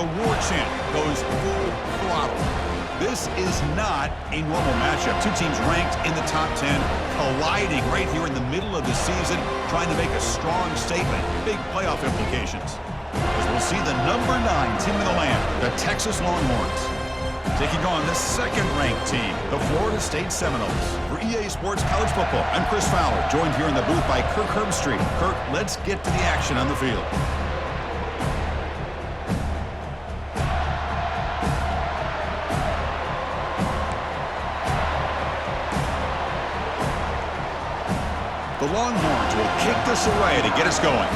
The war chant goes full throttle. This is not a normal matchup. Two teams ranked in the top 10, colliding right here in the middle of the season, trying to make a strong statement. Big playoff implications. As we'll see the number 9 team in the land, the Texas Longhorns, taking on the second-ranked team, the Florida State Seminoles. For EA Sports College Football, I'm Chris Fowler, joined here in the booth by Kirk Herbstreit. Kirk, let's get to the action on the field. The Longhorns will kick this away to get us going.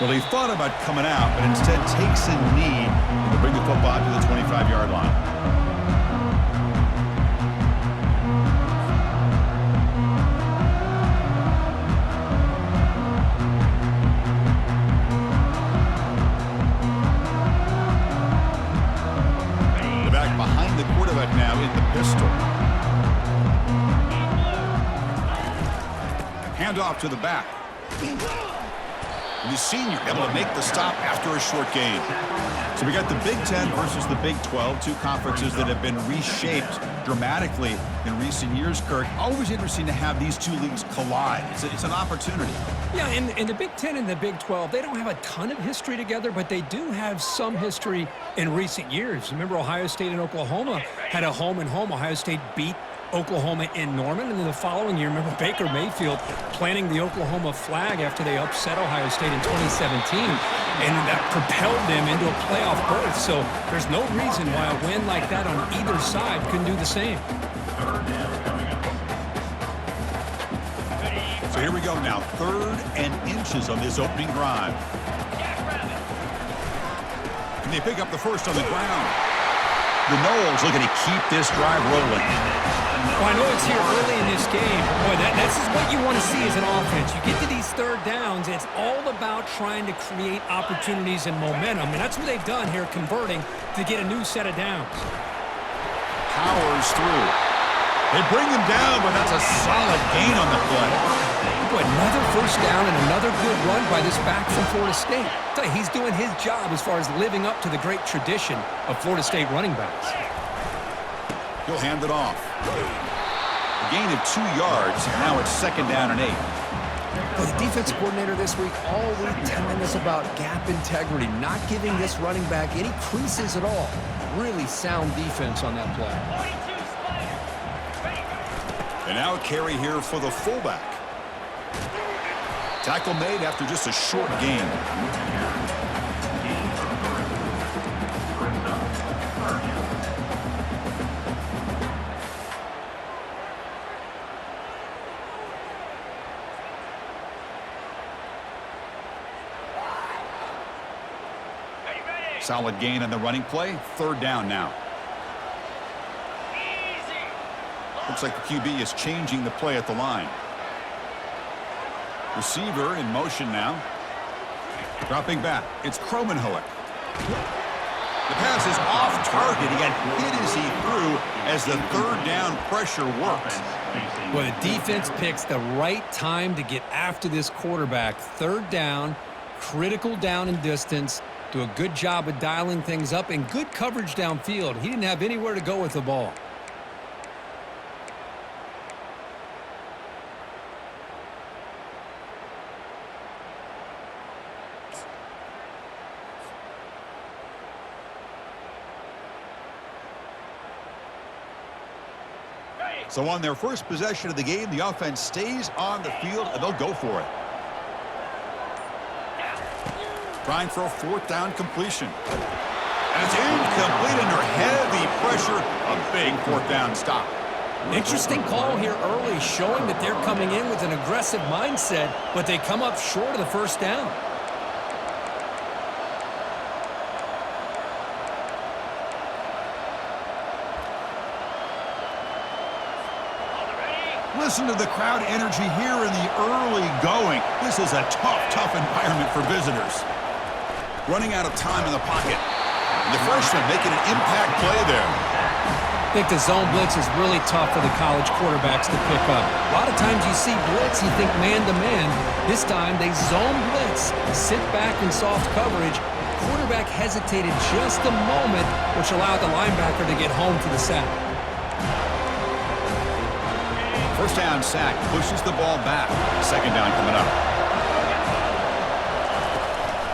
Well, he thought about coming out, but instead takes a knee to bring the football to the 25-yard line. The back behind the quarterback now in the pistol. Hand off to the back. The senior able to make the stop after a short gain. So we got the Big Ten versus the Big 12, two conferences that have been reshaped dramatically in recent years, Kirk. Always interesting to have these two leagues collide. It's an opportunity. Yeah, and the Big Ten and the Big 12, they don't have a ton of history together, but they do have some history in recent years. Remember, Ohio State and Oklahoma had a home-and-home. Ohio State beat Oklahoma in Norman, and then the following year, remember Baker Mayfield planting the Oklahoma flag after they upset Ohio State in 2017, and that propelled them into a playoff berth. So there's no reason why a win like that on either side couldn't do the same. So here we go now, 3rd and inches on this opening drive. Can they pick up the first on the ground? The Noles looking to keep this drive rolling. Well, I know it's here early in this game, but boy, that's just what you want to see as an offense. You get to these third downs, it's all about trying to create opportunities and momentum, and that's what they've done here, converting to get a new set of downs. Powers through. They bring him down, but that's a solid gain on the play. Boy, another first down and another good run by this back from Florida State. He's doing his job as far as living up to the great tradition of Florida State running backs. He'll hand it off. A gain of 2 yards. Now it's 2nd down and 8. Well, the defensive coordinator this week all week telling us about gap integrity, not giving this running back any creases at all. Really sound defense on that play. And now a carry here for the fullback. Tackle made after just a short gain. Solid gain on the running play. 3rd down now. Looks like the QB is changing the play at the line. Receiver in motion now. Dropping back. It's Kromenhoek. The pass is off target. He got hit as he threw as the 3rd down pressure works. Well, the defense picks the right time to get after this quarterback. 3rd down, critical down and distance. Do a good job of dialing things up and good coverage downfield. He didn't have anywhere to go with the ball. So on their first possession of the game, the offense stays on the field, and they'll go for it. Trying for a 4th down completion. And it's incomplete under heavy pressure. A big 4th down stop. Interesting call here early, showing that they're coming in with an aggressive mindset, but they come up short of the 1st down. Listen to the crowd energy here in the early going. This is a tough environment for visitors. Running out of time in the pocket. And the freshman making an impact play there. I think the zone blitz is really tough for the college quarterbacks to pick up. A lot of times you see blitz, you think man-to-man. This time they zone blitz, sit back in soft coverage. Quarterback hesitated just a moment, which allowed the linebacker to get home for the sack. First down sack, pushes the ball back. Second down coming up.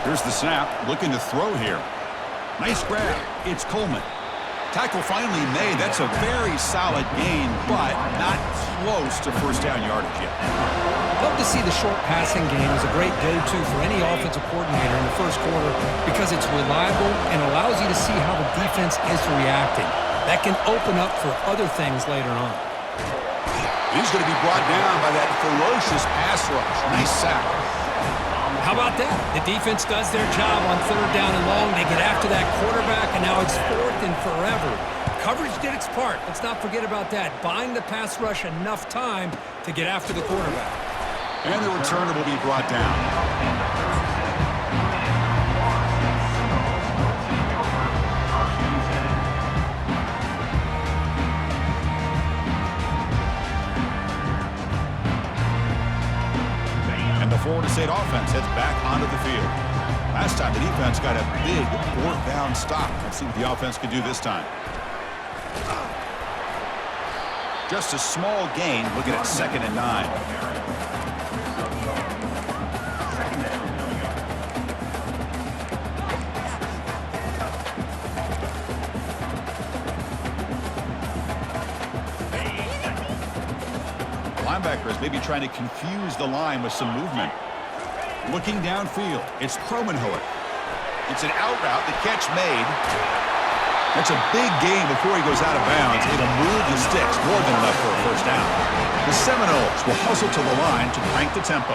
Here's the snap, looking to throw here. Nice grab. It's Coleman. Tackle finally made. That's a very solid gain, but not close to first down yardage yet. Love to see the short passing game as a great go-to for any offensive coordinator in the first quarter because it's reliable and allows you to see how the defense is reacting. That can open up for other things later on. He's going to be brought down by that ferocious pass rush. Nice sack. How about that? The defense does their job on third down and long. They get after that quarterback, and now it's fourth and forever. Coverage did its part. Let's not forget about that. Buying the pass rush enough time to get after the quarterback. And the returner will be brought down. Florida State offense heads back onto the field. Last time the defense got a big fourth down stop. Let's see what the offense can do this time. Just a small gain, looking at 2nd and 9. Linebackers maybe trying to confuse the line with some movement. Looking downfield, it's Kromenhoek. It's an out route, the catch made. That's a big gain before he goes out of bounds. It'll move the sticks, more than enough for a first down. The Seminoles will hustle to the line to crank the tempo.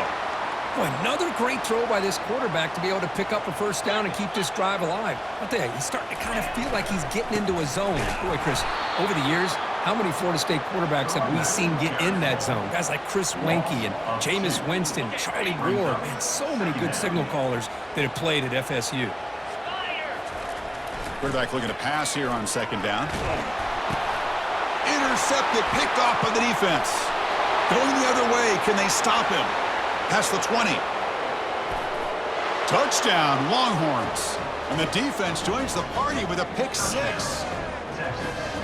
Boy, another great throw by this quarterback to be able to pick up a first down and keep this drive alive. I'll tell you, he's starting to kind of feel like he's getting into a zone. Boy, Chris, over the years, how many Florida State quarterbacks have we seen get in that zone? Guys like Chris Wenke and Jameis Winston, Charlie Brewer. Man, so many good signal callers that have played at FSU. Quarterback looking to pass here on 2nd down. Intercepted, picked off by the defense. Going the other way, can they stop him? Past the 20. Touchdown, Longhorns. And the defense joins the party with a pick 6.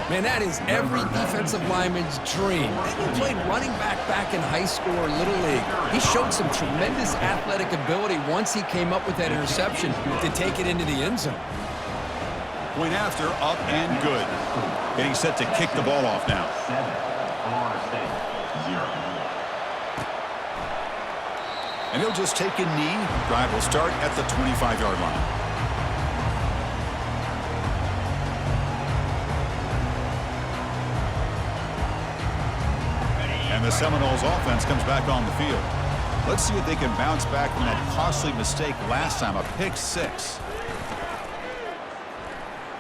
Man, that is every defensive lineman's dream. He played running back in high school or Little League. He showed some tremendous athletic ability once he came up with that interception to take it into the end zone. Point after, up and good. Getting set to kick the ball off now. And he'll just take a knee. Drive will start at the 25-yard line. And the Seminoles offense comes back on the field. Let's see if they can bounce back from that costly mistake last time, a pick 6.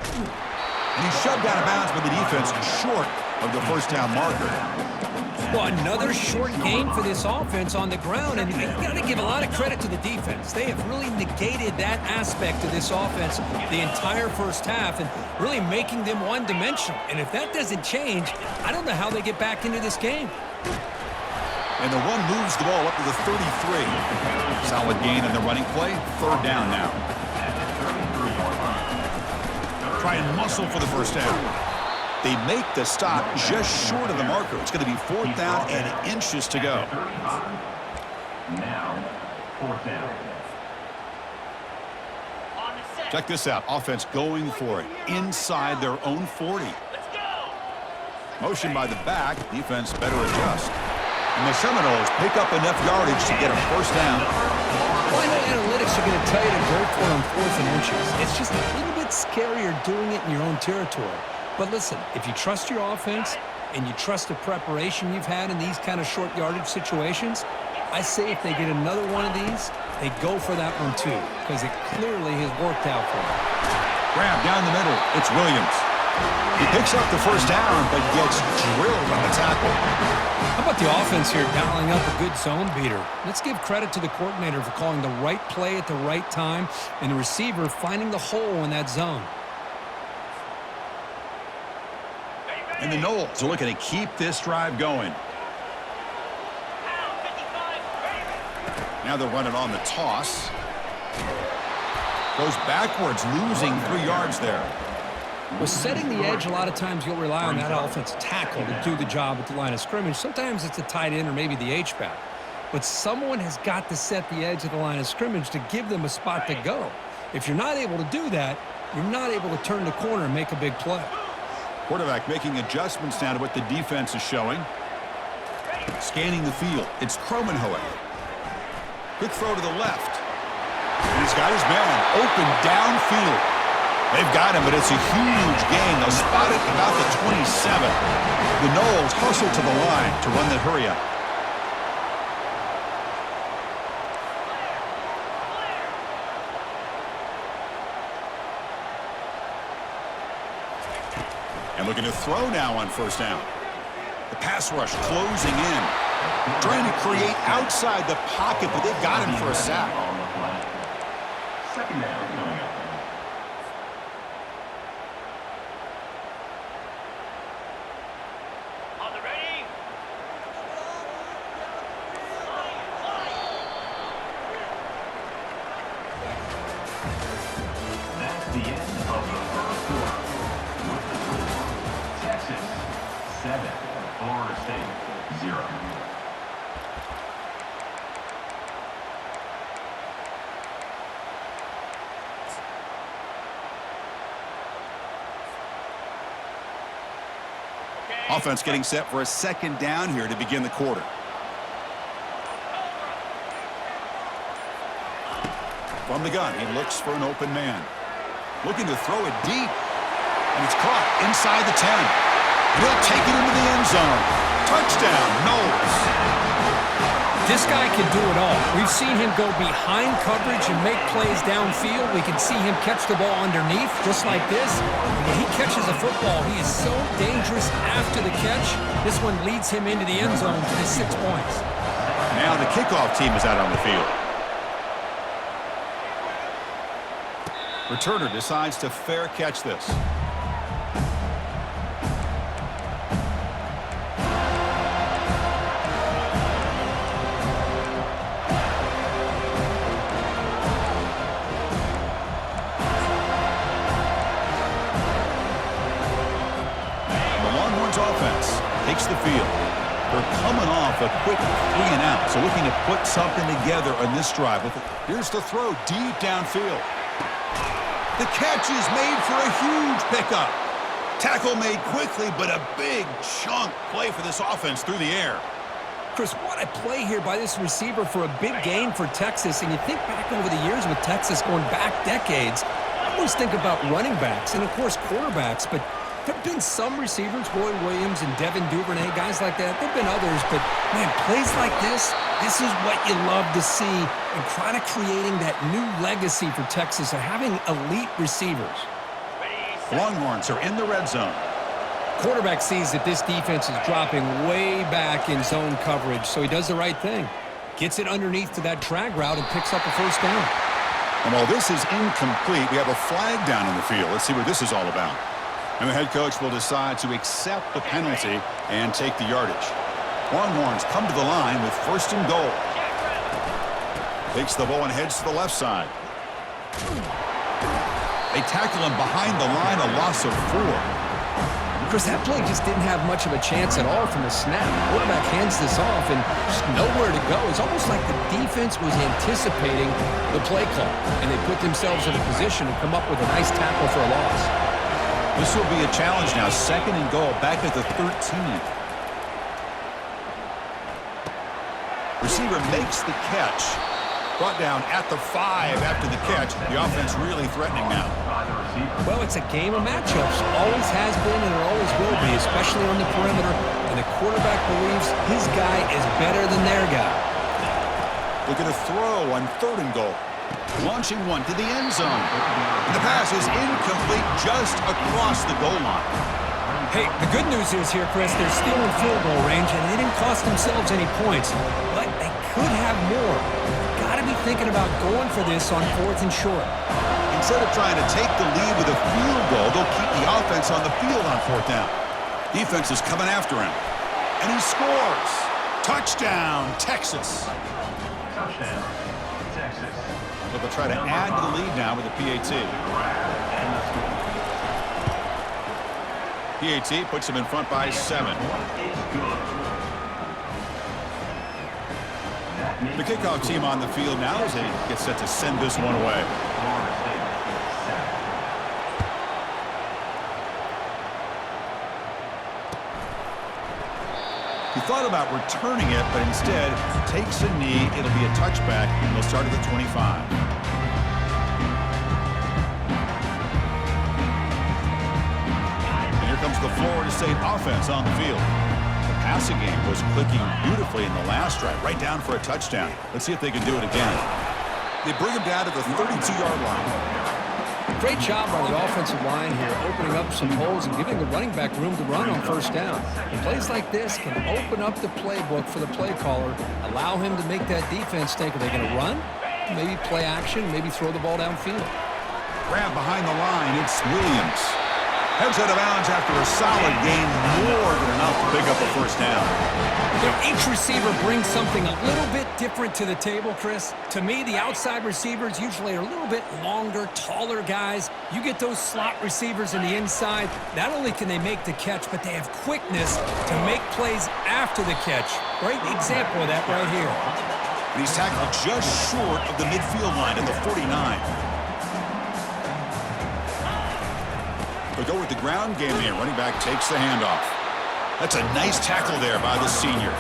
And he's shoved out of bounds by the defense short of the first down marker. Well, another short gain for this offense on the ground, and you got to give a lot of credit to the defense. They have really negated that aspect of this offense the entire first half and really making them one-dimensional. And if that doesn't change, I don't know how they get back into this game. And the one moves the ball up to the 33. Solid gain in the running play. 3rd down now. Try and muscle for the first down. They make the stop just short of the marker. It's going to be 4th down and inches to go. Now, 4th down. Check this out. Offense going for it inside their own 40. Motion by the back. Defense better adjust. And the Seminoles pick up enough yardage to get a first down. Well, I know analytics are going to tell you to go for it on 4th and inches. It's just a little bit scarier doing it in your own territory. But listen, if you trust your offense and you trust the preparation you've had in these kind of short yardage situations, I say if they get another one of these, they go for that one too, because it clearly has worked out for them. Grab down the middle. It's Williams. He picks up the first down, but gets drilled on the tackle. How about the offense here dialing up a good zone beater? Let's give credit to the coordinator for calling the right play at the right time and the receiver finding the hole in that zone. And the Knowles are looking to keep this drive going. Now they're running on the toss. Goes backwards, losing 3 yards there. Well, setting the edge, a lot of times you'll rely on that offensive tackle to do the job at the line of scrimmage. Sometimes it's a tight end or maybe the H-back. But someone has got to set the edge of the line of scrimmage to give them a spot to go. If you're not able to do that, you're not able to turn the corner and make a big play. Quarterback making adjustments now to what the defense is showing. Scanning the field. It's Kromenhoek. Quick throw to the left. And he's got his man open downfield. They've got him, but it's a huge gain. They'll spot it about the 27. The Knowles hustle to the line to run the hurry up. And looking to throw now on first down. The pass rush closing in. Trying to create outside the pocket, but they've got him for a sack. Second down coming up. On the ready. That's the end of the first quarter. With the score, Texas 7, Florida State 0. Offense getting set for a second down here to begin the quarter. From the gun, he looks for an open man. Looking to throw it deep. And it's caught inside the 10. And he'll take it into the end zone. Touchdown, Knowles. This guy can do it all. We've seen him go behind coverage and make plays downfield. We can see him catch the ball underneath, just like this. When he catches a football, he is so dangerous after the catch. This one leads him into the end zone to the 6 points. Now the kickoff team is out on the field. Returner decides to fair catch this. Takes the field. They're coming off a quick 3-and-out, so looking to put something together on this drive. Here's the throw deep downfield. The catch is made for a huge pickup. Tackle made quickly, but a big chunk play for this offense through the air. Chris, what a play here by this receiver for a big gain for Texas. And you think back over the years with Texas going back decades, I always think about running backs and, of course, quarterbacks, but there have been some receivers, Roy Williams and Devin Duvernay, guys like that. There have been others, but, man, plays like this is what you love to see and kind of creating that new legacy for Texas of having elite receivers. Longhorns are in the red zone. Quarterback sees that this defense is dropping way back in zone coverage, so he does the right thing. Gets it underneath to that drag route and picks up a first down. And while this is incomplete, we have a flag down in the field. Let's see what this is all about. And the head coach will decide to accept the penalty and take the yardage. Longhorns come to the line with first and goal. Takes the ball and heads to the left side. They tackle him behind the line, a loss of 4. Chris, that play just didn't have much of a chance at all from the snap. Quarterback hands this off and just nowhere to go. It's almost like the defense was anticipating the play call, and they put themselves in a position to come up with a nice tackle for a loss. This will be a challenge now. Second and goal, back at the 13. Receiver makes the catch. Brought down at the 5 after the catch. The offense really threatening now. Well, it's a game of matchups. Always has been and it always will be, especially on the perimeter. And the quarterback believes his guy is better than their guy. Looking to throw on third and goal. Launching one to the end zone. And the pass is incomplete just across the goal line. Hey, the good news is here, Chris, they're still in field goal range, and they didn't cost themselves any points. But they could have more. Got to be thinking about going for this on 4th and short. Instead of trying to take the lead with a field goal, they'll keep the offense on the field on 4th down. Defense is coming after him. And he scores. Touchdown, Texas. Touchdown, Texas. So they'll try to add to the lead now with a PAT. PAT puts him in front by 7. The kickoff team on the field now as they get set to send this one away. He thought about returning it, but instead takes a knee. It'll be a touchback, and they'll start at the 25. And here comes the Florida State offense on the field. The passing game was clicking beautifully in the last drive, right down for a touchdown. Let's see if they can do it again. They bring him down to the 32-yard line. Great job by the offensive line here, opening up some holes and giving the running back room to run on first down. Plays like this can open up the playbook for the play caller, allow him to make that defense think, are they going to run? Maybe play action, maybe throw the ball downfield. Grab behind the line, it's Williams. Heads out of bounds after a solid gain, more than enough to pick up a first down. You know, each receiver brings something a little bit different to the table, Chris. To me, the outside receivers usually are a little bit longer, taller guys. You get those slot receivers in the inside, not only can they make the catch, but they have quickness to make plays after the catch. Great example of that right here. And he's tackled just short of the midfield line at the 49. They'll go with the ground game here. Running back takes the handoff. That's a nice tackle there by the senior.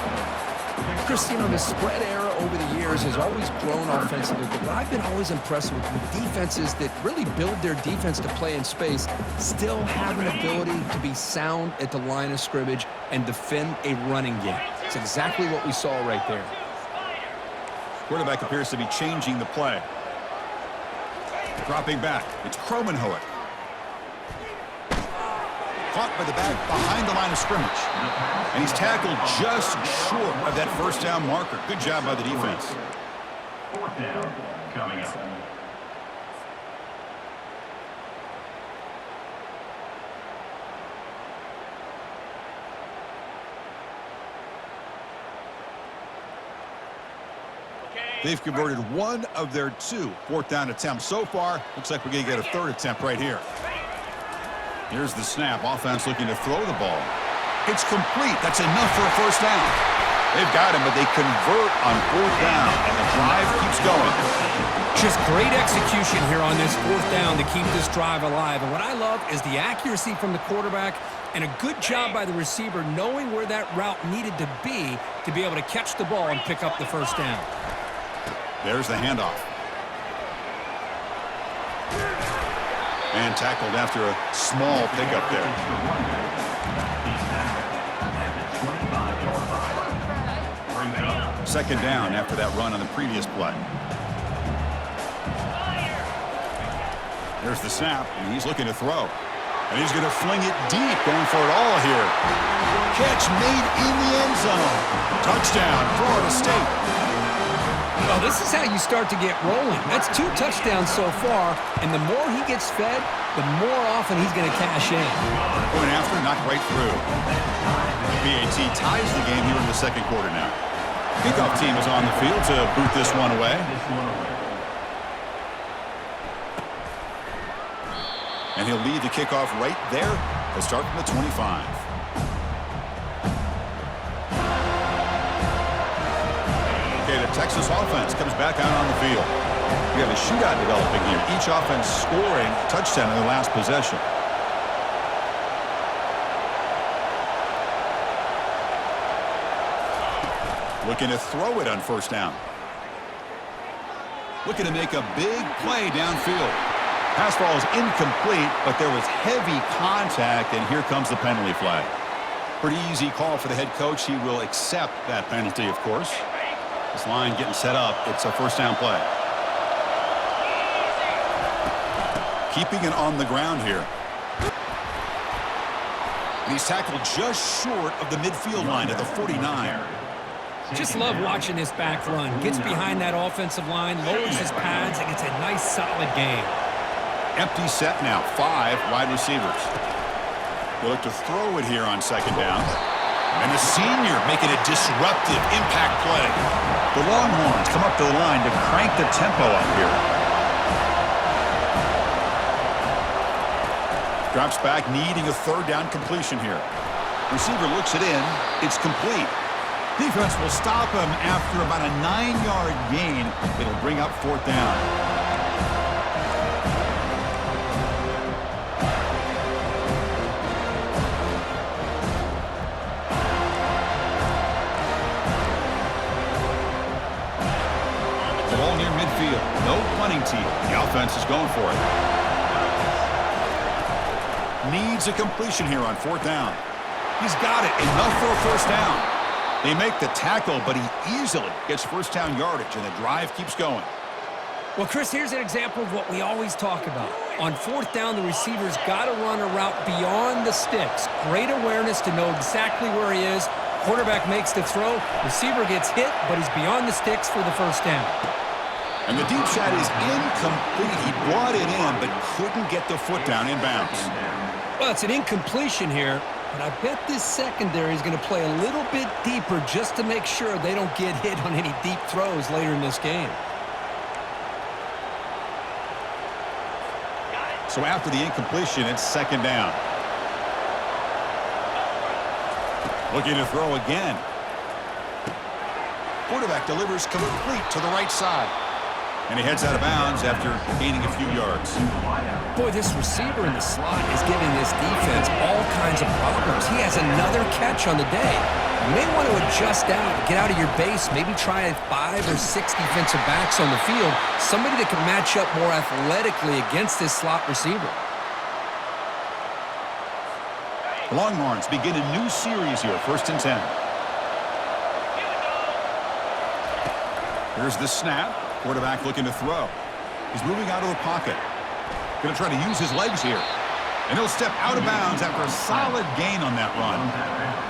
Chris, you know, the spread era over the years has always grown offensively, but what I've been always impressed with defenses that really build their defense to play in space still have an ability to be sound at the line of scrimmage and defend a running game. It's exactly what we saw right there. Quarterback appears to be changing the play. Dropping back. It's Kromenhoek. Caught by the back behind the line of scrimmage. And he's tackled just short of that first down marker. Good job by the defense. Fourth down coming up. They've converted one of their 2 fourth down attempts so far. Looks like we're going to get a third attempt right here. Here's the snap. Offense looking to throw the ball. It's complete. That's enough for a first down. They've got him, but they convert on fourth down, and the drive keeps going. Just great execution here on this fourth down to keep this drive alive. And what I love is the accuracy from the quarterback and a good job by the receiver knowing where that route needed to be able to catch the ball and pick up the first down. There's the handoff. And tackled after a small pickup there. Second down after that run on the previous play. There's the snap, and he's looking to throw. And he's going to fling it deep, going for it all here. Catch made in the end zone. Touchdown, Florida State. Well, this is how you start to get rolling. That's 2 touchdowns so far, and the more he gets fed, the more often he's going to cash in. Going after, knocked right through. BAT ties the game here in the second quarter now. Kickoff team is on the field to boot this one away. And he'll lead the kickoff right there. They'll start from the 25. The Texas offense comes back out on the field. We have a shootout developing here. Each offense scoring a touchdown in the last possession. Looking to throw it on first down. Looking to make a big play downfield. Pass ball is incomplete, but there was heavy contact, and here comes the penalty flag. Pretty easy call for the head coach. He will accept that penalty, of course. This line getting set up. It's a first down play. Keeping it on the ground here. And he's tackled just short of the midfield line at the 49. Just love watching this back run. Gets behind that offensive line, lowers his pads, and gets a nice solid gain. Empty set now. 5 wide receivers. They look to throw it here on second down. And the senior making a disruptive impact play. The Longhorns come up to the line to crank the tempo up here. Drops back, needing a third down completion here. Receiver looks it in. It's complete. Defense will stop him after about a 9-yard gain. It'll bring up fourth down. No punting team. The offense is going for it. Needs a completion here on fourth down. He's got it. Enough for a first down. They make the tackle, but he easily gets first down yardage, and the drive keeps going. Well, Chris, here's an example of what we always talk about. On fourth down, the receiver's got to run a route beyond the sticks. Great awareness to know exactly where he is. Quarterback makes the throw. Receiver gets hit, but he's beyond the sticks for the first down. And the deep shot is incomplete. He brought it in, but couldn't get the foot down in bounds. Well, it's an incompletion here, but I bet this secondary is going to play a little bit deeper just to make sure they don't get hit on any deep throws later in this game. So after the incompletion, it's second down. Looking to throw again. Quarterback delivers complete to the right side. And he heads out of bounds after gaining a few yards. Boy, this receiver in the slot is giving this defense all kinds of problems. He has another catch on the day. You may want to adjust out, get out of your base, maybe try 5 or 6 defensive backs on the field, somebody that can match up more athletically against this slot receiver. The Longhorns begin a new series here, 1st and 10. Here's the snap. Quarterback looking to throw. He's moving out of the pocket. Going to try to use his legs here. And he'll step out of bounds after a solid gain on that run.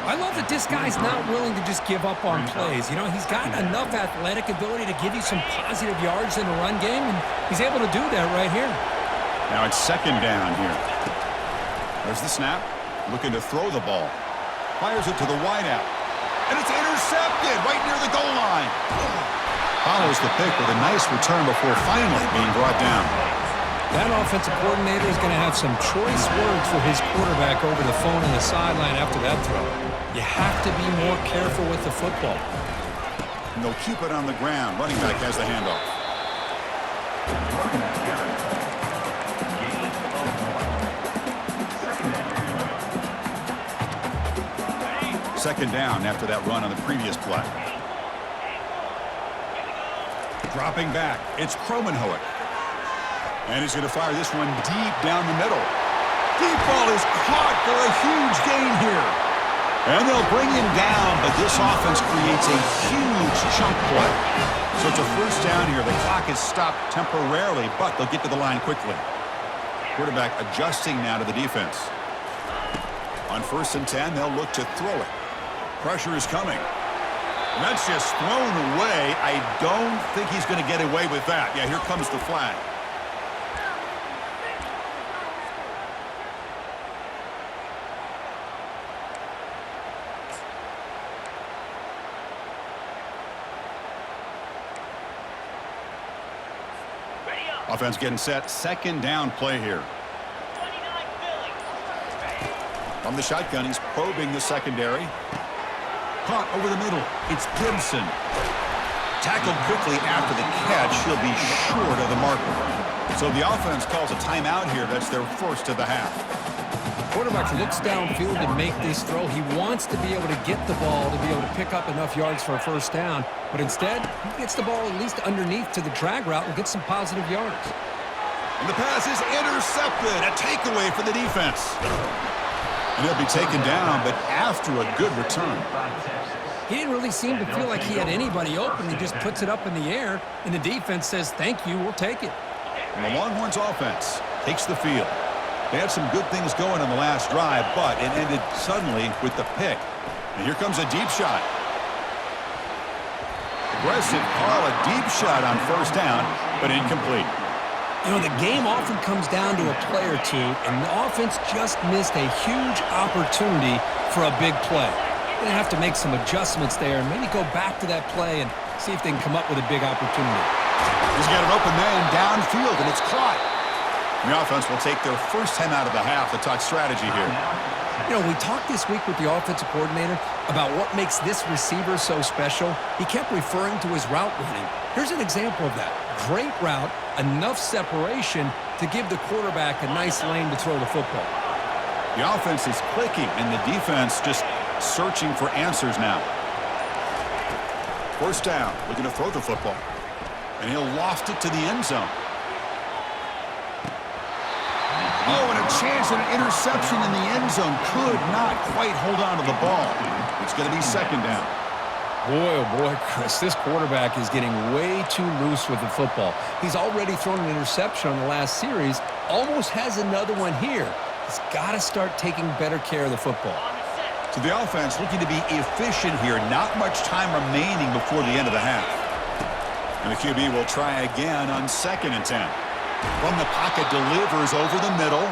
I love that this guy's not willing to just give up on plays. You know, he's got enough athletic ability to give you some positive yards in the run game, and he's able to do that right here. Now it's second down here. There's the snap. Looking to throw the ball. Fires it to the wideout. And it's intercepted right near the goal line. Follows the pick with a nice return before finally being brought down. That offensive coordinator is going to have some choice words for his quarterback over the phone on the sideline after that throw. You have to be more careful with the football. And they'll keep it on the ground. Running back has the handoff. Second down after that run on the previous play. Dropping back, it's Kromenhoek. And he's going to fire this one deep down the middle. Deep ball is caught for a huge gain here. And they'll bring him down, but this offense creates a huge chunk play. So it's a first down here. The clock is stopped temporarily, but they'll get to the line quickly. Quarterback adjusting now to the defense. On 1st and 10, they'll look to throw it. Pressure is coming. And that's just thrown away. I don't think he's going to get away with that. Yeah, here comes the flag. Offense getting set. Second down play here. From the shotgun, he's probing the secondary. Caught over the middle. It's Gibson. Tackled quickly after the catch. He'll be short of the marker. So the offense calls a timeout here. That's their first of the half. Quarterback looks downfield to make this throw. He wants to be able to get the ball to be able to pick up enough yards for a first down. But instead, he gets the ball at least underneath to the drag route and gets some positive yards. And the pass is intercepted. A takeaway for the defense. And he'll be taken down, but after a good return. He didn't really seem to feel like he had anybody open. He just puts it up in the air, and the defense says, thank you, we'll take it. And the Longhorns offense takes the field. They had some good things going on the last drive, but it ended suddenly with the pick. And here comes a deep shot. Aggressive call, a deep shot on first down, but incomplete. You know, the game often comes down to a play or two, and the offense just missed a huge opportunity for a big play. They're going to have to make some adjustments there and maybe go back to that play and see if they can come up with a big opportunity. He's got an open man downfield, and it's caught. The offense will take their first 10 out of the half to talk strategy here. You know, we talked this week with the offensive coordinator about what makes this receiver so special. He kept referring to his route running. Here's an example of that. Great route, enough separation to give the quarterback a nice lane to throw the football. The offense is clicking, and the defense just searching for answers now. First down, looking to throw the football. And he'll loft it to the end zone. Oh, and a chance at an interception in the end zone. Could not quite hold on to the ball. It's going to be second down. Boy, oh boy, Chris, this quarterback is getting way too loose with the football. He's already thrown an interception on the last series, almost has another one here. He's got to start taking better care of the football. So the offense looking to be efficient here. Not much time remaining before the end of the half. And the QB will try again on 2nd and 10. From the pocket, delivers over the middle.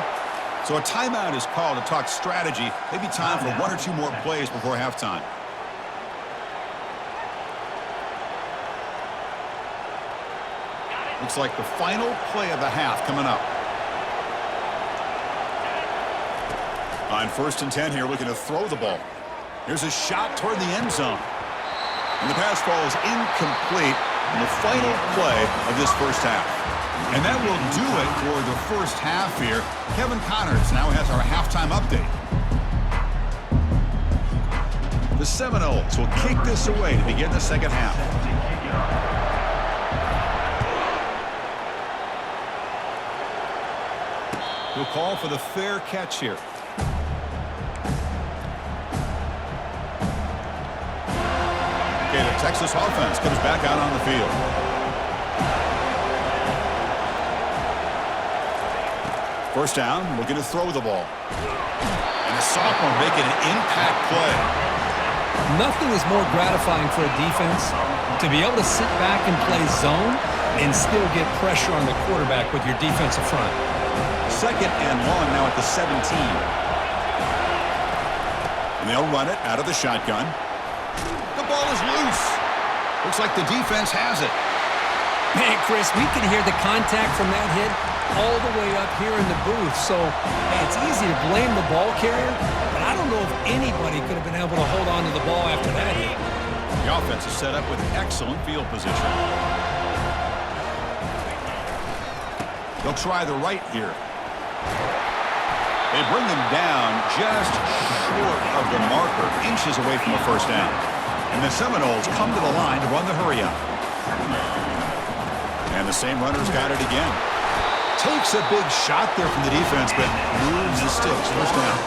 So a timeout is called to talk strategy. Maybe time for 1 or 2 more plays before halftime. Looks like the final play of the half coming up. On 1st and 10 here, looking to throw the ball. Here's a shot toward the end zone. And the pass ball is incomplete in the final play of this first half. And that will do it for the first half here. Kevin Connors now has our halftime update. The Seminoles will kick this away to begin the second half. He'll call for the fair catch here. Okay, the Texas offense comes back out on the field. First down, looking to throw the ball. And the sophomore making an impact play. Nothing is more gratifying for a defense to be able to sit back and play zone and still get pressure on the quarterback with your defensive front. 2nd and long now at the 17. And they'll run it out of the shotgun. The ball is loose. Looks like the defense has it. Man, Chris, we can hear the contact from that hit all the way up here in the booth. So, hey, it's easy to blame the ball carrier, but I don't know if anybody could have been able to hold on to the ball after that hit. The offense is set up with excellent field position. They'll try the right here. They bring them down just short of the marker, inches away from the first down. And the Seminoles come to the line to run the hurry up. And the same runner's got it again. Takes a big shot there from the defense, but moves the sticks. First down.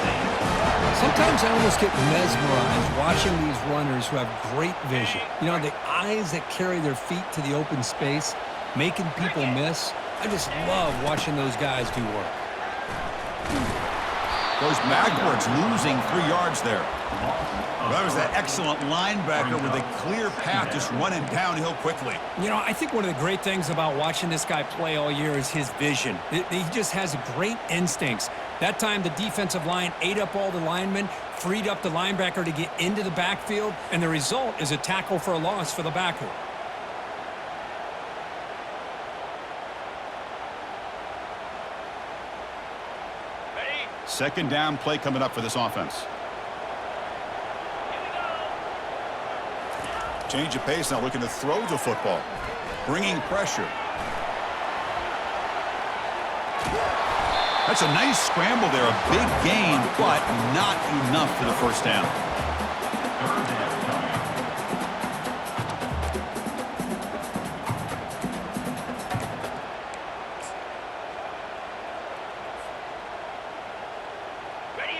Sometimes I almost get mesmerized watching these runners who have great vision. You know, the eyes that carry their feet to the open space, making people miss. I just love watching those guys do work. Goes backwards, losing 3 yards there. That was that excellent linebacker with a clear path, just running downhill quickly. You know, I think one of the great things about watching this guy play all year is his vision. He just has great instincts. That time, the defensive line ate up all the linemen, freed up the linebacker to get into the backfield, and the result is a tackle for a loss for the backer. Second down play coming up for this offense. Change of pace now, looking to throw the football. Bringing pressure. That's a nice scramble there. A big gain, but not enough for the first down.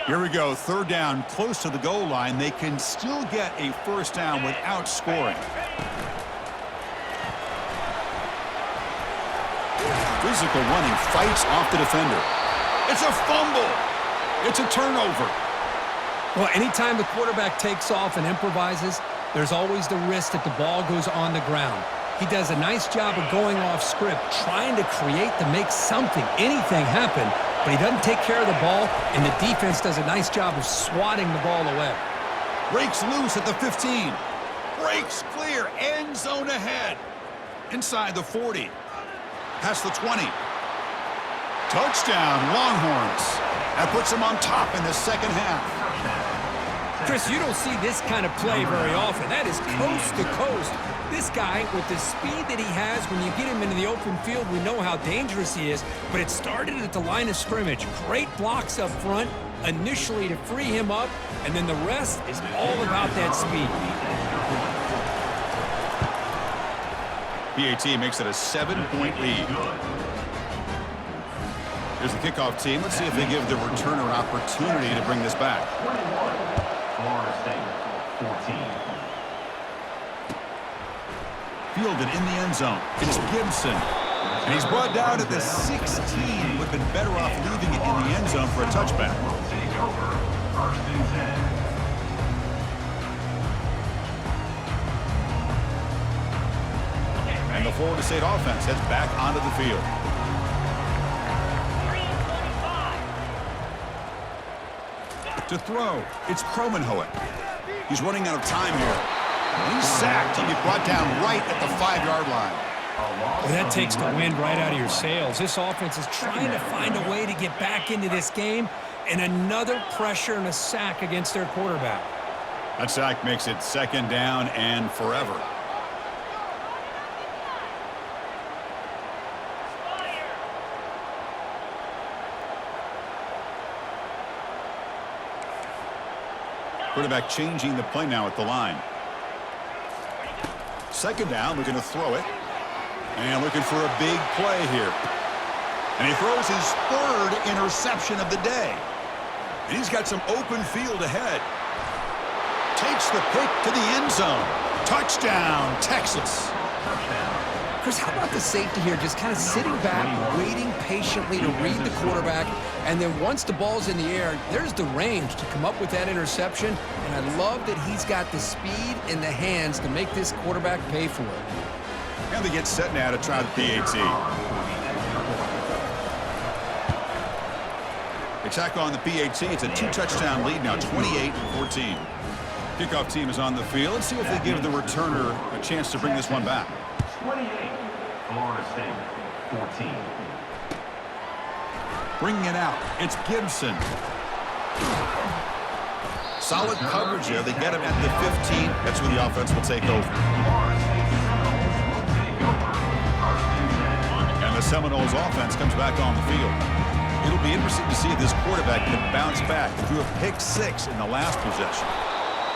Here we go, third down, close to the goal line. They can still get a first down without scoring. Physical running, fights off the defender. It's a fumble. It's a turnover. Well, anytime the quarterback takes off and improvises, there's always the risk that the ball goes on the ground. He does a nice job of going off script, trying to create to make something, anything happen, but he doesn't take care of the ball, and the defense does a nice job of swatting the ball away. Breaks loose at the 15. Breaks clear. End zone ahead. Inside the 40. Past the 20. Touchdown, Longhorns. That puts them on top in the second half. Chris, you don't see this kind of play very often. That is coast to coast. This guy, with the speed that he has, when you get him into the open field, we know how dangerous he is, but it started at the line of scrimmage. Great blocks up front initially to free him up, and then the rest is all about that speed. PAT makes it a 7-point lead. Here's the kickoff team. Let's see if they give the returner an opportunity to bring this back. Florida State, 14. Fielded in the end zone. It's Gibson. And he's brought down at the 16. Would have been better off leaving it in the end zone for a touchback. Take over, 1st and 10. And the Florida State offense heads back onto the field. To throw, it's Kromenhoek. He's running out of time here. And he's sacked. He'll be brought down right at the 5-yard line. Well, that takes the wind right out of your sails. This offense is trying to find a way to get back into this game, and another pressure and a sack against their quarterback. That sack makes it 2nd down and forever. Quarterback changing the play now at the line. 2nd down, looking to throw it. And looking for a big play here. And he throws his 3rd interception of the day. And he's got some open field ahead. Takes the pick to the end zone. Touchdown, Texas. Chris, how about the safety here? Just kind of sitting back, waiting patiently to read the quarterback, and then once the ball's in the air, there's the range to come up with that interception, and I love that he's got the speed in the hands to make this quarterback pay for it. And they get set now to try the PAT. They tack on the PAT. It's a 2-touchdown lead now, 28-14. Kickoff team is on the field. Let's see if they give the returner a chance to bring this one back. 28, Florida State, 14. Bringing it out, it's Gibson. Solid coverage there. They get him at the 15. That's where the offense will take over. And the Seminoles offense comes back on the field. It'll be interesting to see if this quarterback can bounce back. He threw a pick 6 in the last possession.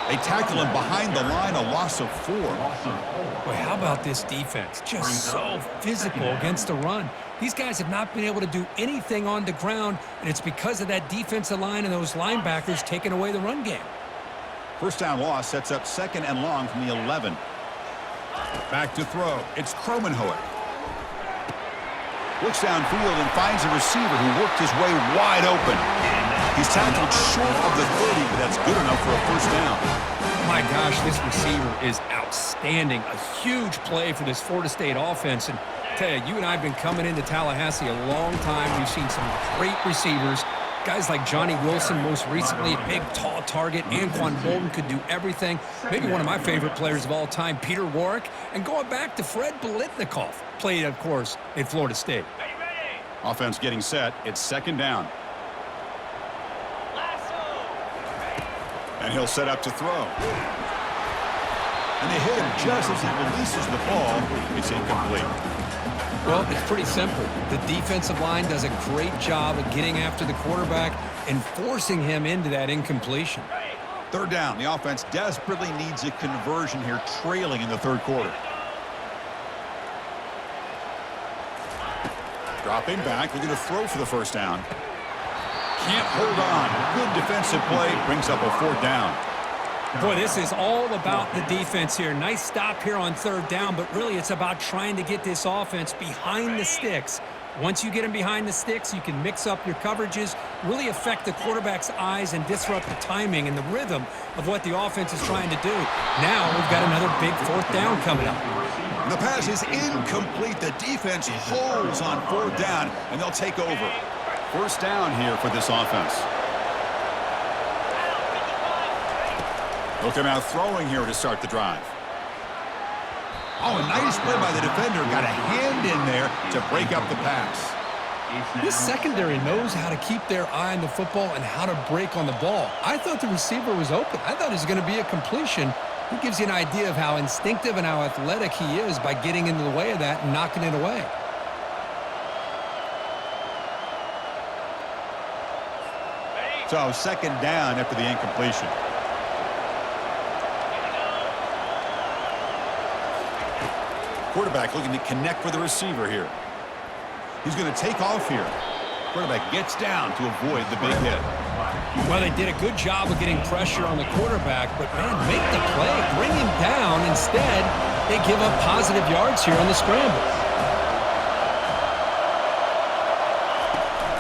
They tackle him behind the line, a loss of 4. Boy, how about this defense? Just so physical against the run. These guys have not been able to do anything on the ground, and it's because of that defensive line and those linebackers taking away the run game. 1st down loss sets up 2nd and long from the 11. Back to throw. It's Kromenhoek. Looks downfield and finds a receiver who worked his way wide open. He's tackled short of the 30, but that's good enough for a 1st down. My gosh, this receiver is outstanding. A huge play for this Florida State offense. And tell you, you and I have been coming into Tallahassee a long time. We've seen some great receivers. Guys like Johnny Wilson, most recently, a big, tall target. Anquan Bolden could do everything. Maybe one of my favorite players of all time, Peter Warwick. And going back to Fred Biletnikoff, played, of course, at Florida State. Offense getting set. It's 2nd down. And he'll set up to throw. And they hit him just as he releases the ball. It's incomplete. Well, it's pretty simple. The defensive line does a great job of getting after the quarterback and forcing him into that incompletion. 3rd down. The offense desperately needs a conversion here, trailing in the 3rd quarter. Dropping back. They're going to throw for the 1st down. Can't hold on. Good defensive play. Brings up a 4th down. Boy, this is all about the defense here. Nice stop here on 3rd down, but really it's about trying to get this offense behind the sticks. Once you get them behind the sticks, you can mix up your coverages, really affect the quarterback's eyes and disrupt the timing and the rhythm of what the offense is trying to do. Now we've got another big 4th down coming up. The pass is incomplete. The defense holds on 4th down, and they'll take over. 1st down here for this offense. They'll come out throwing here to start the drive. Oh, a nice play by the defender. Got a hand in there to break up the pass. This secondary knows how to keep their eye on the football and how to break on the ball. I thought the receiver was open. I thought it was going to be a completion. He gives you an idea of how instinctive and how athletic he is by getting into the way of that and knocking it away. So 2nd down after the incompletion. Quarterback looking to connect with the receiver here. He's going to take off here. Quarterback gets down to avoid the big hit. Well, they did a good job of getting pressure on the quarterback, but, man, make the play. Bring him down. Instead, they give up positive yards here on the scramble.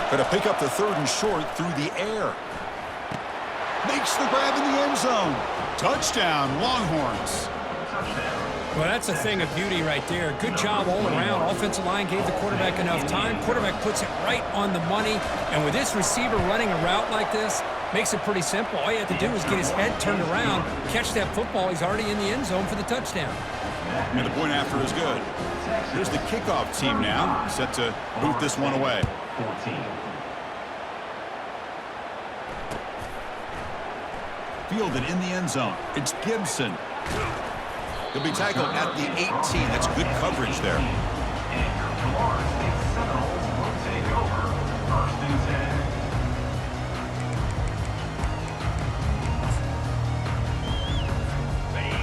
Going to pick up the 3rd and short through the air. Makes the grab in the end zone. Touchdown, Longhorns. Well, that's a thing of beauty right there. Good job all around. Offensive line gave the quarterback enough time. Quarterback puts it right on the money. And with this receiver running a route like this, makes it pretty simple. All you have to do is get his head turned around, catch that football. He's already in the end zone for the touchdown. And the point after is good. Here's the kickoff team now, set to boot this one away. 14. Fielded in the end zone. It's Gibson. He'll be tackled at the 18. That's good coverage there.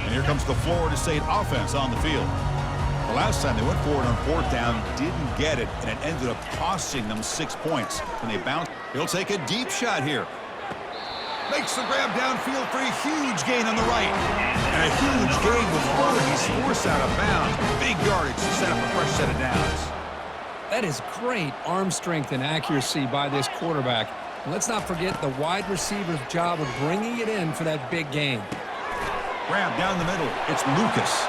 And here comes the Florida State offense on the field. The last time they went forward on 4th down, didn't get it, and it ended up costing them 6 points. When they bounced, he'll take a deep shot here. Makes the grab downfield for a huge gain on the right. And a huge gain before he's forced out of bounds. Big yardage to set up a fresh set of downs. That is great arm strength and accuracy by this quarterback. And let's not forget the wide receiver's job of bringing it in for that big gain. Grab down the middle. It's Lucas.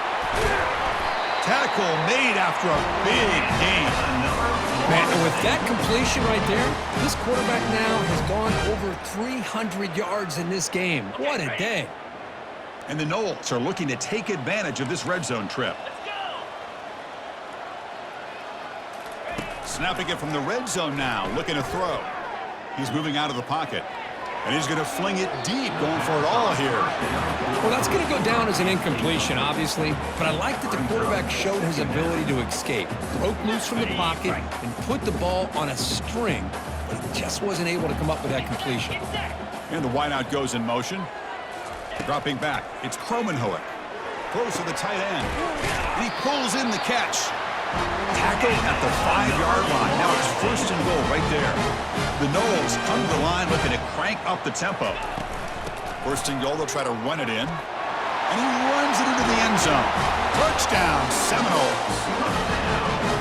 Tackle made after a big gain. Man, and with that completion right there, this quarterback now has gone over 300 yards in this game. What a day. And the Noles are looking to take advantage of this red zone trip. Snapping it from the red zone now, looking to throw. He's moving out of the pocket. And he's going to fling it deep, going for it all here. Well, that's going to go down as an incompletion, obviously. But I like that the quarterback showed his ability to escape. Broke loose from the pocket and put the ball on a string. But he just wasn't able to come up with that completion. And the wideout goes in motion. Dropping back, it's Kromenhoek. Throws to the tight end. And he pulls in the catch. Tackle at the 5-yard line. Now it's 1st and goal right there. The Noles come to the line looking to crank up the tempo. 1st and goal, they'll try to run it in. And he runs it into the end zone. Touchdown, Seminoles.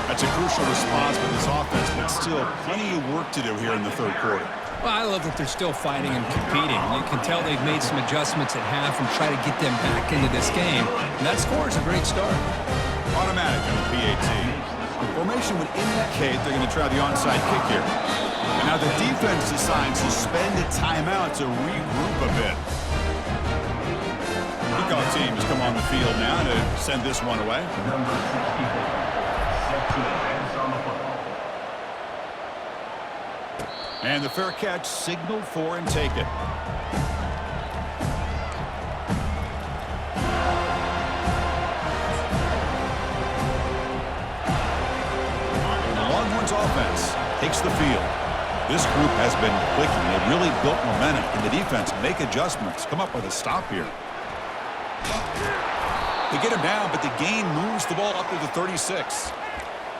That's a crucial response for this offense, but still plenty of work to do here in the 3rd quarter. Well, I love that they're still fighting and competing. You can tell they've made some adjustments at half and try to get them back into this game. And that score is a great start. Automatic on the PAT. Formation would indicate they're going to try the onside kick here. And now the defense decides to spend a timeout to regroup a bit. Kickoff teams come on the field now to send this one away. Number 64, set to advance on the football. And the fair catch signaled for and taken. Offense takes the field. This group has been clicking. They've really built momentum. Can the defense make adjustments? Come up with a stop here. They get him down, but the gain moves the ball up to the 36.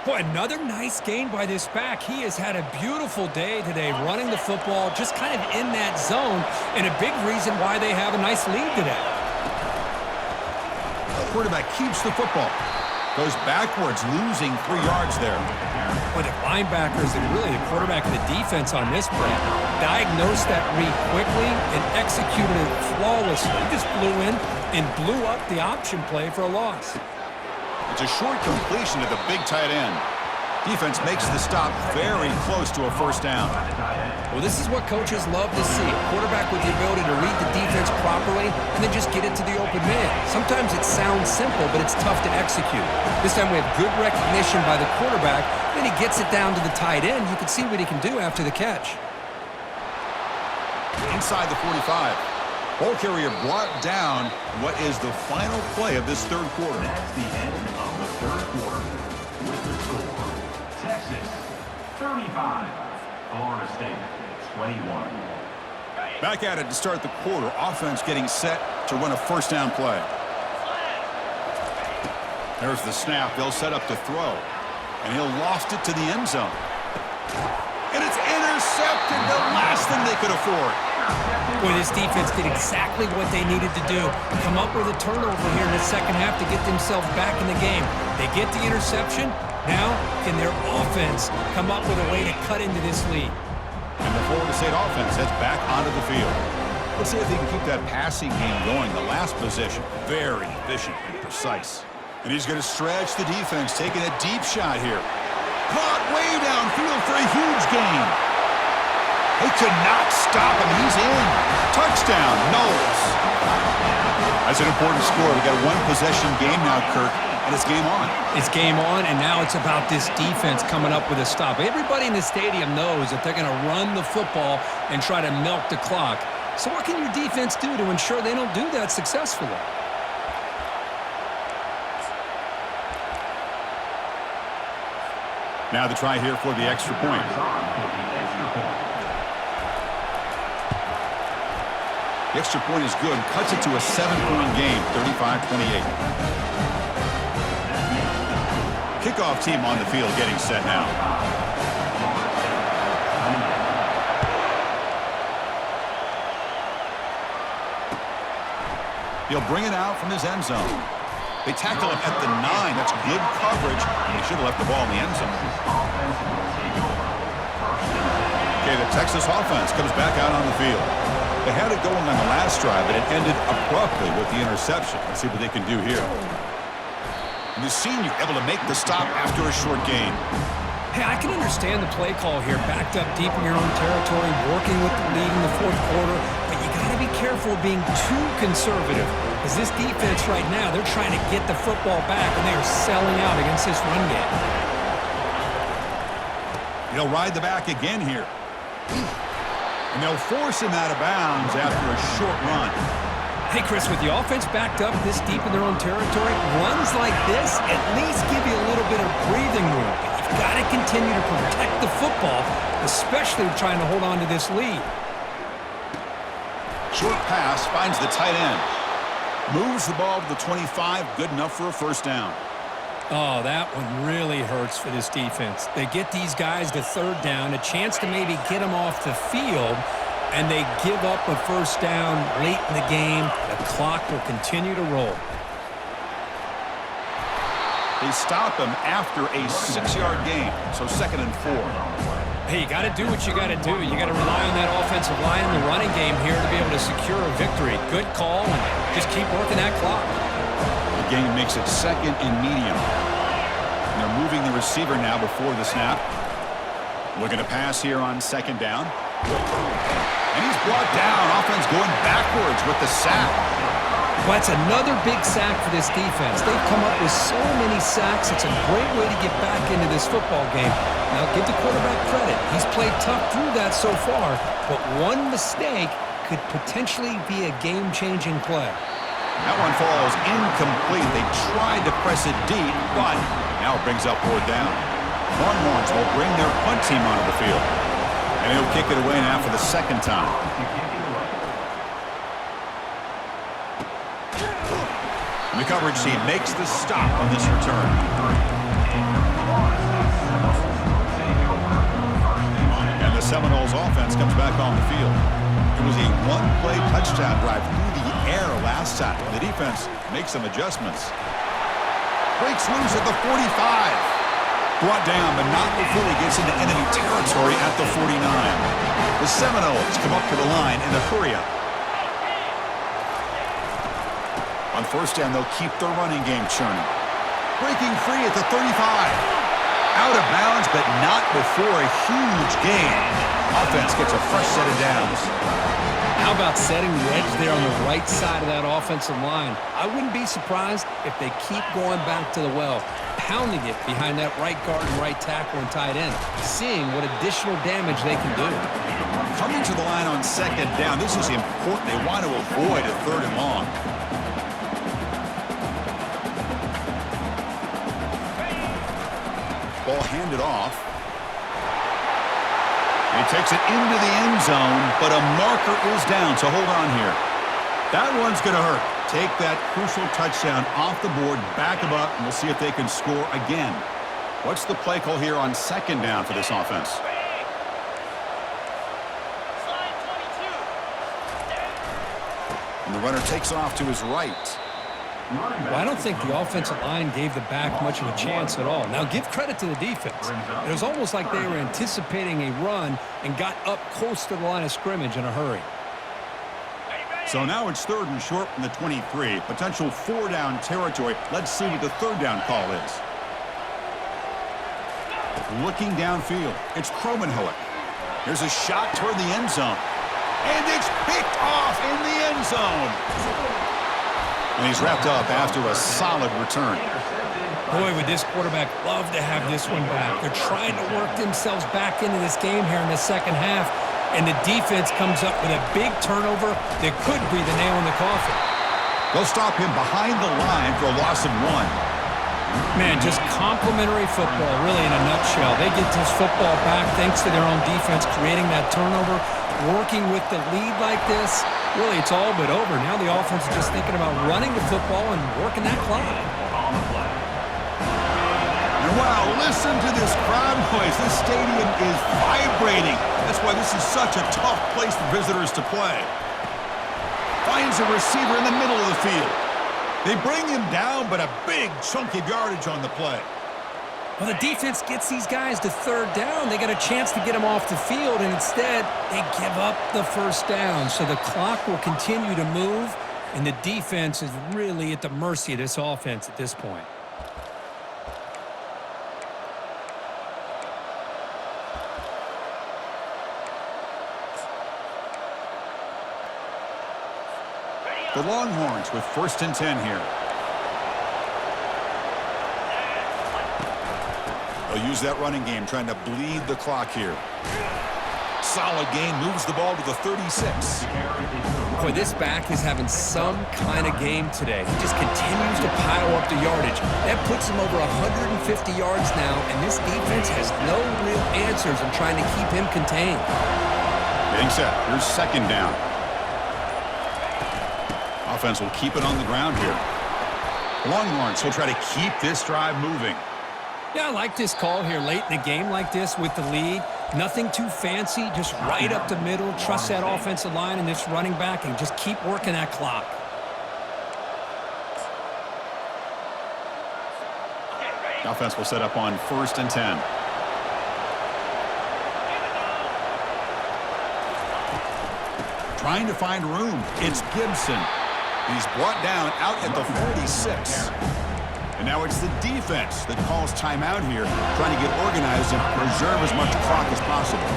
Boy, another nice gain by this back. He has had a beautiful day today running the football, just kind of in that zone, and a big reason why they have a nice lead today. The quarterback keeps the football. Goes backwards, losing 3 yards there. But the linebackers and really the quarterback of the defense on this play diagnosed that read quickly and executed it flawlessly. Just flew in and blew up the option play for a loss. It's a short completion to the big tight end. Defense makes the stop very close to a first down. Well, this is what coaches love to see. A quarterback with the ability to read the defense properly and then just get it to the open man. Sometimes it sounds simple, but it's tough to execute. This time we have good recognition by the quarterback. Then he gets it down to the tight end. You can see what he can do after the catch. Inside the 45. Ball carrier brought down. What is the final play of this third quarter? That's the end of the third quarter. With the score, Texas 35, Florida State 21. Back at it to start the quarter. Offense getting set to run a first down play. There's the snap. They'll set up to throw. And he'll loft it to the end zone. And it's intercepted. The last thing they could afford. Boy, this defense did exactly what they needed to do. Come up with a turnover here in the second half to get themselves back in the game. They get the interception. Now, can their offense come up with a way to cut into this lead? And the Florida State offense heads back onto the field. Let's see if they can keep that passing game going. The last possession, very efficient and precise. And he's going to stretch the defense, taking a deep shot here. Caught way downfield for a huge gain. They could not stop him. He's in. Touchdown, Knowles. That's an important score. We got a one-possession game now, Kirk, and it's game on. It's game on, and now it's about this defense coming up with a stop. Everybody in the stadium knows that they're going to run the football and try to milk the clock. So what can your defense do to ensure they don't do that successfully? Now the try here for the extra point. The extra point is good. Cuts it to a 7-point game, 35-28. Kickoff team on the field getting set now. He'll bring it out from his end zone. They tackle him at the 9. That's good coverage. They should have left the ball in the end zone. Okay, the Texas offense comes back out on the field. They had it going on the last drive, but it ended abruptly with the interception. Let's see what they can do here. And the senior able to make the stop after a short gain. Hey, I can understand the play call here. Backed up deep in your own territory, working with the lead in the fourth quarter. But you got to be careful of being too conservative. Because this defense right now, they're trying to get the football back, and they are selling out against this run game. He'll ride the back again here. And they'll force him out of bounds after a short run. Hey, Chris, with the offense backed up this deep in their own territory, runs like this at least give you a little bit of breathing room. But you've got to continue to protect the football, especially trying to hold on to this lead. Short pass finds the tight end. Moves the ball to the 25, good enough for a first down. Oh, that one really hurts for this defense. They get these guys to third down, a chance to maybe get them off the field, and they give up a first down late in the game. The clock will continue to roll. They stop him after a 6-yard gain, so 2nd and 4. Hey, you got to do what you got to do. You got to rely on that offensive line in the running game here to be able to secure a victory. Good call, and just keep working that clock. The game makes it 2nd and medium. And they're moving the receiver now before the snap. Looking to pass here on 2nd down. And he's brought down. Offense going backwards with the sack. Well, that's another big sack for this defense. They've come up with so many sacks. It's a great way to get back into this football game. Now, give the quarterback credit. He's played tough through that so far, but one mistake could potentially be a game-changing play. That one falls incomplete. They tried to press it deep, but now it brings up 4th down. Longhorns will bring their punt team onto the field. And he'll kick it away now for the 2nd time. And the coverage team makes the stop on this return. And the Seminoles offense comes back on the field. It was a one-play touchdown drive through the air last time. The defense makes some adjustments. Breaks loose at the 45. Brought down, but not before he gets into enemy territory at the 49. The Seminoles come up to the line in a hurry-up. On 1st down, they'll keep their running game churning. Breaking free at the 35. Out of bounds, but not before a huge gain. Offense gets a fresh set of downs. How about setting the edge there on the right side of that offensive line? I wouldn't be surprised if they keep going back to the well, pounding it behind that right guard and right tackle and tight end, seeing what additional damage they can do. Coming to the line on second down, this is important. They want to avoid a third and long. Ball handed off. He takes it into the end zone, but a marker is down, so hold on here. That one's going to hurt. Take that crucial touchdown off the board, back them up, and we'll see if they can score again. What's the play call here on second down for this offense? And the runner takes off to his right. Well, I don't think the offensive line gave the back much of a chance at all. Now, give credit to the defense. It was almost like they were anticipating a run and got up close to the line of scrimmage in a hurry. So now it's third and short from the 23. Potential four-down territory. Let's see what the third down call is. Looking downfield. It's Kromenhoek. Here's a shot toward the end zone. And it's picked off in the end zone. And he's wrapped up after a solid return. Boy, would this quarterback love to have this one back. They're trying to work themselves back into this game here in the second half, and the defense comes up with a big turnover that could be the nail in the coffin. They'll stop him behind the line for a loss of one. Man, just complimentary football, really, in a nutshell. They get this football back thanks to their own defense, creating that turnover, working with the lead like this. Really, it's all but over. Now the offense is just thinking about running the football and working that clock. And wow, listen to this crowd noise. This stadium is vibrating. That's why this is such a tough place for visitors to play. Finds a receiver in the middle of the field. They bring him down, but a big chunk of yardage on the play. Well, the defense gets these guys to third down. They got a chance to get them off the field, and instead they give up the first down. So the clock will continue to move, and the defense is really at the mercy of this offense at this point. The Longhorns with 1st and 10 here. They'll use that running game, trying to bleed the clock here. Solid gain, moves the ball to the 36. Boy, this back is having some kind of game today. He just continues to pile up the yardage. That puts him over 150 yards now, and this defense has no real answers in trying to keep him contained. Getting set. Here's second down. Offense will keep it on the ground here. The Longhorns will try to keep this drive moving. Yeah, I like this call here late in a game like this with the lead. Nothing too fancy, just right up the middle. Trust that offensive line and this running back and just keep working that clock. The offense will set up on 1st and 10. Trying to find room. It's Gibson. He's brought down out at the 46. And now it's the defense that calls timeout here, trying to get organized and preserve as much clock as possible.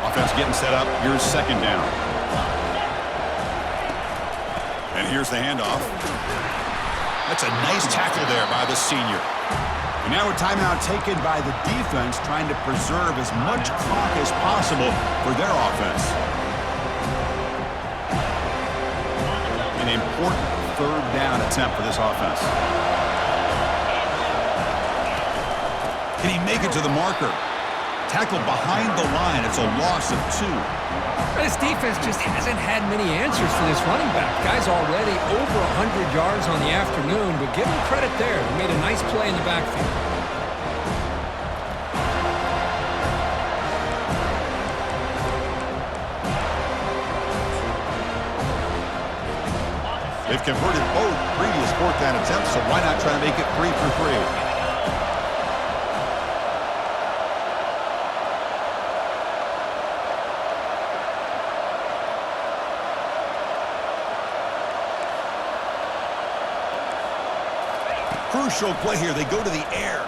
Offense getting set up. Here's second down. And here's the handoff. That's a nice tackle there by the senior. And now a timeout taken by the defense, trying to preserve as much clock as possible for their offense. An important third down attempt for this offense. Can he make it to the marker? Tackled behind the line. It's a loss of 2. This defense just hasn't had many answers for this running back. Guy's already over 100 yards on the afternoon, but give him credit there. He made a nice play in the backfield. They've converted both previous fourth down attempts, so why not try to make it 3 for 3? crucial play here. They go to the air.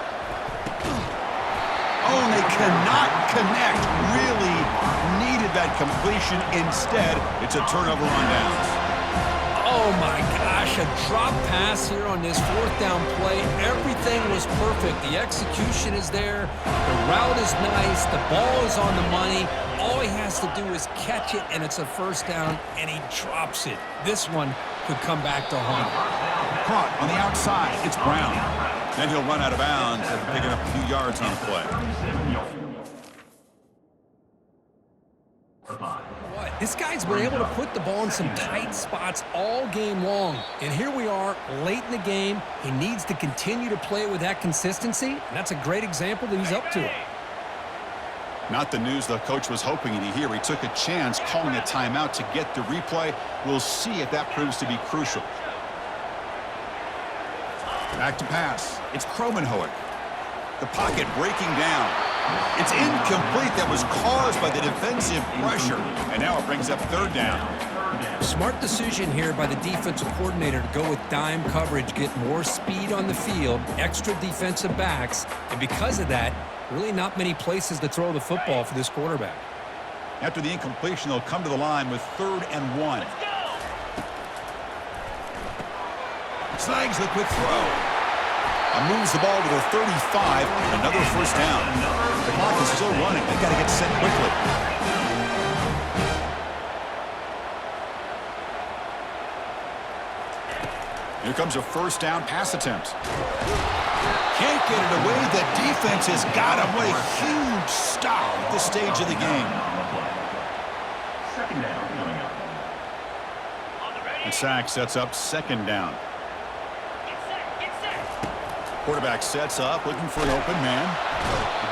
Oh, and they cannot connect. Really needed that completion. Instead, it's a turnover on downs. Oh, my gosh, a drop pass here on this fourth down play. Everything was perfect. The execution is there. The route is nice. The ball is on the money. All he has to do is catch it, and it's a first down, and he drops it. This one could come back to haunt him. Caught on the outside. It's Brown. Then he'll run out of bounds after picking up a few yards on the play. What? This guy's been able to put the ball in some tight spots all game long. And here we are, late in the game. He needs to continue to play with that consistency, and that's a great example that he's up to it. Not the news the coach was hoping to hear. He took a chance calling a timeout to get the replay. We'll see if that proves to be crucial. Back to pass. It's Kromenhoek. The pocket breaking down. It's incomplete. That was caused by the defensive pressure. And now it brings up third down. Smart decision here by the defensive coordinator to go with dime coverage, get more speed on the field, extra defensive backs, and because of that, really not many places to throw the football for this quarterback. After the incompletion, they'll come to the line with 3rd and 1. Snags the quick throw. Moves the ball to the 35, and another first down. The clock is still running. They've got to get set quickly. Here comes a first down pass attempt. Can't get it away. The defense has got him. What a huge stop at this stage of the game. Second down coming up. The sack sets up 2nd down. Quarterback sets up, looking for an open man.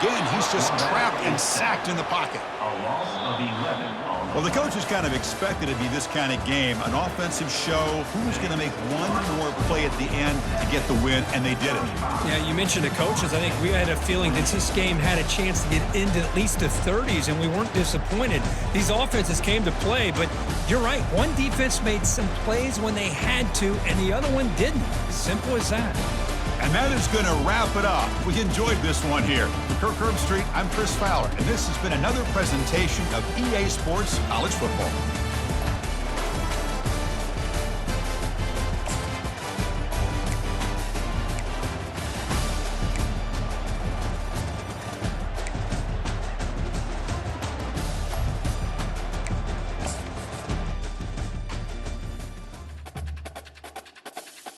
Again, he's just trapped and sacked in the pocket. A loss of 11. Well, the coaches kind of expected it to be this kind of game, an offensive show. Who's going to make one more play at the end to get the win, and they did it. Yeah, you mentioned the coaches. I think we had a feeling that this game had a chance to get into at least the 30s, and we weren't disappointed. These offenses came to play, but you're right. One defense made some plays when they had to, and the other one didn't. Simple as that. And that is going to wrap it up. We enjoyed this one here. For Kirk Herbstreit, I'm Chris Fowler, and this has been another presentation of EA Sports College Football.